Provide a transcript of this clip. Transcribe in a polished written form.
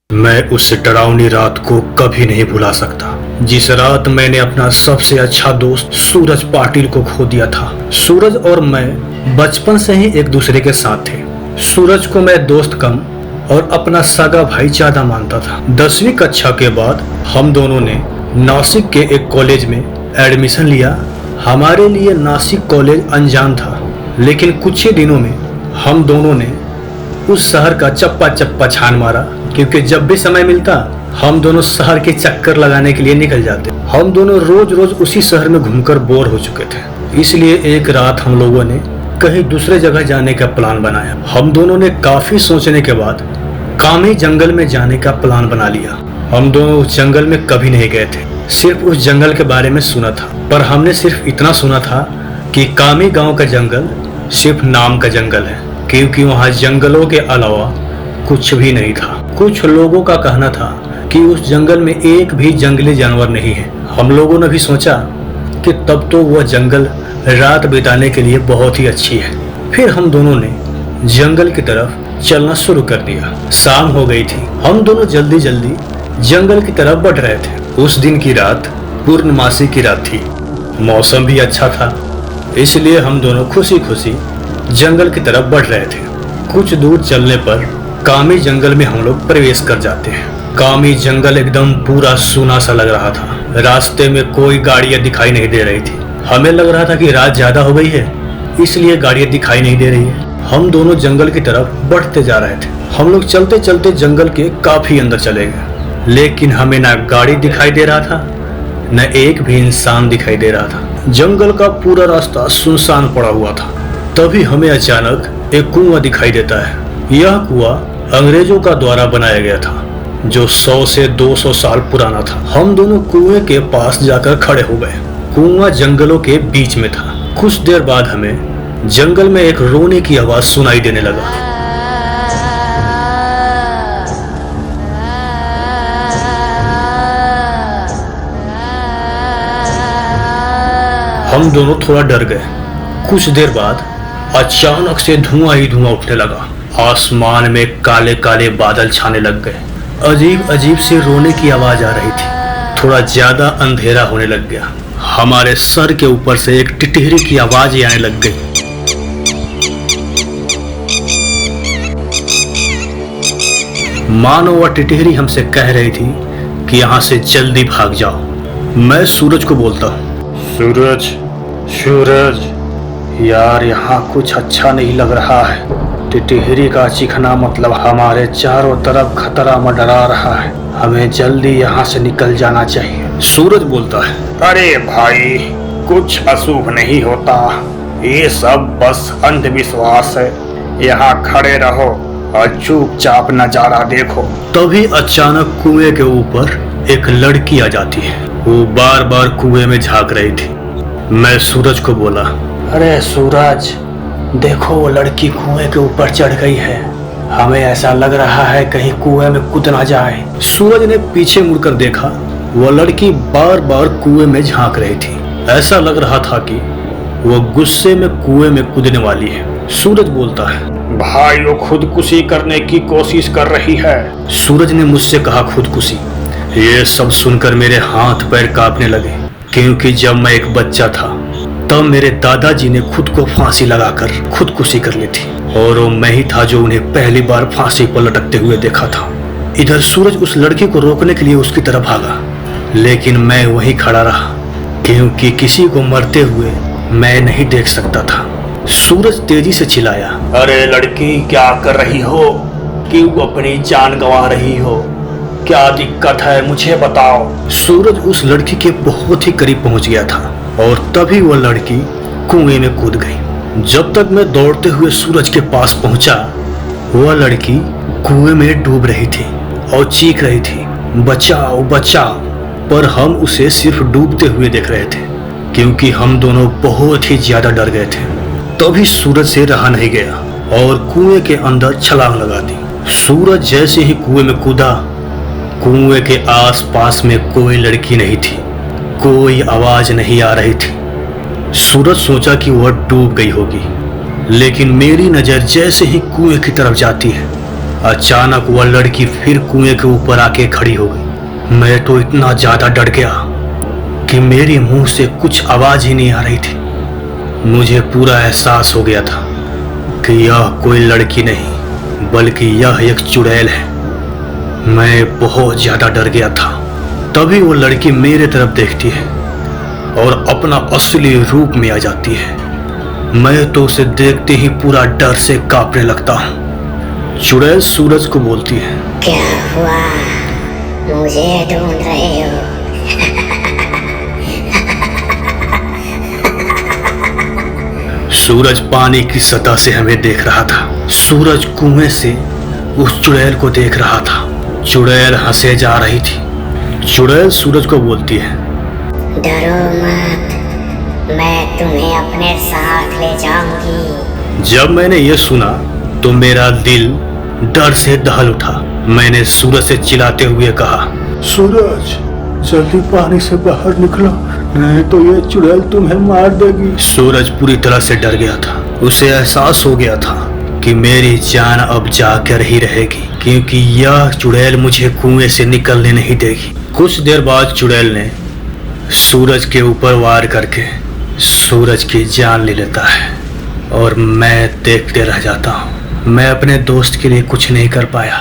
मैं उस डरावनी रात को कभी नहीं भुला सकता, जिस रात मैंने अपना सबसे अच्छा दोस्त सूरज पाटिल को खो दिया था। सूरज और मैं बचपन से ही एक दूसरे के साथ थे। सूरज को मैं दोस्त कम और अपना सगा भाई ज्यादा मानता था। 10वीं कक्षा के बाद हम दोनों ने नासिक के एक कॉलेज में एडमिशन लिया। हमारे लिए नासिक कॉलेज अनजान था, लेकिन कुछ ही दिनों में हम दोनों ने उस शहर का चप्पा चप्पा छान मारा, क्योंकि जब भी समय मिलता हम दोनों शहर के चक्कर लगाने के लिए निकल जाते। हम दोनों रोज रोज उसी शहर में घूमकर बोर हो चुके थे, इसलिए एक रात हम लोगों ने कहीं दूसरे जगह जाने का प्लान बनाया। हम दोनों ने काफी सोचने के बाद कामी जंगल में जाने का प्लान बना लिया। हम दोनों उस जंगल में कभी नहीं गए थे, सिर्फ उस जंगल के बारे में सुना था, पर हमने सिर्फ इतना सुना था कि कामी गांव का जंगल सिर्फ नाम का जंगल है, क्योंकि वहाँ जंगलों के अलावा कुछ भी नहीं था। कुछ लोगों का कहना था कि उस जंगल में एक भी जंगली जानवर नहीं है। हम लोगों ने भी सोचा कि तब तो वह जंगल रात बिताने के लिए बहुत ही अच्छी है। फिर हम दोनों ने जंगल की तरफ चलना शुरू कर दिया। शाम हो गई थी। हम दोनों जल्दी जल्दी जंगल की तरफ बढ़ रहे थे। उस दिन की रात पूर्णमासी की रात थी। मौसम भी अच्छा था, इसलिए हम दोनों खुशी खुशी जंगल की तरफ बढ़ रहे थे। कुछ दूर चलने पर कामी जंगल में हम लोग प्रवेश कर जाते हैं। कामी जंगल एकदम पूरा सूना सा लग रहा था। रास्ते में कोई गाड़ियां दिखाई नहीं दे रही थी। हमें लग रहा था कि रात ज्यादा हो गई है, इसलिए गाड़ियां दिखाई नहीं दे रही है। हम दोनों जंगल की तरफ बढ़ते जा रहे थे। हम लोग चलते चलते जंगल के काफी अंदर चले गए, लेकिन हमें ना गाड़ी दिखाई दे रहा था, न एक भी इंसान दिखाई दे रहा था। जंगल का पूरा रास्ता सुनसान पड़ा हुआ था। तभी हमें अचानक एक कुआं दिखाई देता है। यह कुआं अंग्रेजों का द्वारा बनाया गया था, जो 100 से 200 साल पुराना था। हम दोनों कुएं के पास जाकर खड़े हो गए। कुआं जंगलों के बीच में था। कुछ देर बाद हमें जंगल में एक रोने की आवाज सुनाई देने लगा। हम दोनों थोड़ा डर गए। कुछ देर बाद अचानक से धुआं ही धुआं उठने लगा। आसमान में काले काले बादल छाने लग गए। अजीब अजीब से रोने की आवाज आ रही थी। थोड़ा ज्यादा अंधेरा होने लग गया। हमारे सर के ऊपर से एक टिटहरी की आवाज ही आने लग गई। मानो वह टिटहरी हमसे कह रही थी कि यहाँ से जल्दी भाग जाओ। मैं सूरज को बोलता हूँ, सूरज सूरज यार, यहाँ कुछ अच्छा नहीं लग रहा है। टिटहरी का चीखना मतलब हमारे चारों तरफ खतरा मंडरा रहा है। हमें जल्दी यहाँ से निकल जाना चाहिए। सूरज बोलता है, अरे भाई, कुछ अशुभ नहीं होता, ये सब बस अंधविश्वास है। यहाँ खड़े रहो और चुपचाप नजारा देखो। तभी अचानक कुएं के ऊपर एक लड़की आ जाती है। वो बार बार कुएं में झांक रही थी। मैं सूरज को बोला, अरे सूरज, देखो वो लड़की कुएं के ऊपर चढ़ गई है। हमें ऐसा लग रहा है कहीं कुएं में कूद ना जाए। सूरज ने पीछे मुड़कर देखा। वह लड़की बार बार कुएं में झांक रही थी। ऐसा लग रहा था कि वह गुस्से में कुएं में कूदने वाली है। सूरज बोलता है, भाई, वो खुदकुशी करने की कोशिश कर रही है। सूरज ने मुझसे कहा खुदकुशी। ये सब सुनकर मेरे हाथ पैर कांपने लगे, क्योंकि जब मैं एक बच्चा था तब मेरे दादाजी ने खुद को फांसी लगाकर खुदकुशी कर ली थी, और वो मैं ही था जो उन्हें पहली बार फांसी पर लटकते हुए देखा था। इधर सूरज उस लड़की को रोकने के लिए उसकी तरफ भागा, लेकिन मैं वहीं खड़ा रहा, क्योंकि किसी को मरते हुए मैं नहीं देख सकता था। सूरज तेजी से चिल्लाया, अरे लड़की, क्या कर रही हो? क्यों अपनी जान गंवा रही हो? क्या दिक्कत है, मुझे बताओ। सूरज उस लड़की के बहुत ही करीब पहुंच गया था, और तभी वह लड़की कुएं में कूद गई। जब तक मैं दौड़ते हुए सूरज के पास पहुंचा, वह लड़की कुएं में डूब रही थी और चीख रही थी, बचाओ बचाओ। पर हम उसे सिर्फ डूबते हुए देख रहे थे, क्योंकि हम दोनों बहुत ही ज्यादा डर गए थे। तभी सूरज से रहा नहीं गया और कुएं के अंदर छलांग लगा दी। सूरज जैसे ही कुएं में कूदा, कुएं के आसपास में कोई लड़की नहीं थी, कोई आवाज नहीं आ रही थी। सूरज सोचा कि वह डूब गई होगी, लेकिन मेरी नजर जैसे ही कुएं की तरफ जाती है, अचानक वह लड़की फिर कुएं के ऊपर आके खड़ी हो गई। मैं तो इतना ज्यादा डर गया कि मेरे मुंह से कुछ आवाज ही नहीं आ रही थी। मुझे पूरा एहसास हो गया था कि यह कोई लड़की नहीं बल्कि यह एक चुड़ैल है। मैं बहुत ज्यादा डर गया था। तभी वो लड़की मेरे तरफ देखती है और अपना असली रूप में आ जाती है। मैं तो उसे देखते ही पूरा डर से कांपने लगता हूँ। चुड़ैल सूरज को बोलती है, क्या हुआ, मुझे ढूंढ रहे हो? सूरज पानी की सतह से हमें देख रहा था। सूरज कुएं से उस चुड़ैल को देख रहा था। चुड़ैल हंसे जा रही थी। चुड़ैल सूरज को बोलती है, डरो मत, मैं तुम्हें अपने साथ ले जाऊंगी। जब मैंने ये सुना तो मेरा दिल डर से दहल उठा। मैंने सूरज से चिल्लाते हुए कहा, सूरज जल्दी पानी से बाहर निकलो, नहीं तो ये चुड़ैल तुम्हें मार देगी। सूरज पूरी तरह से डर गया था। उसे एहसास हो गया था कि मेरी जान अब जाकर ही रहेगी, क्योंकि यह चुड़ैल मुझे कुएं से निकलने नहीं देगी। कुछ देर बाद चुड़ैल ने सूरज के ऊपर वार करके सूरज की जान ले लेता है और मैं देखते रह जाता हूँ। मैं अपने दोस्त के लिए कुछ नहीं कर पाया।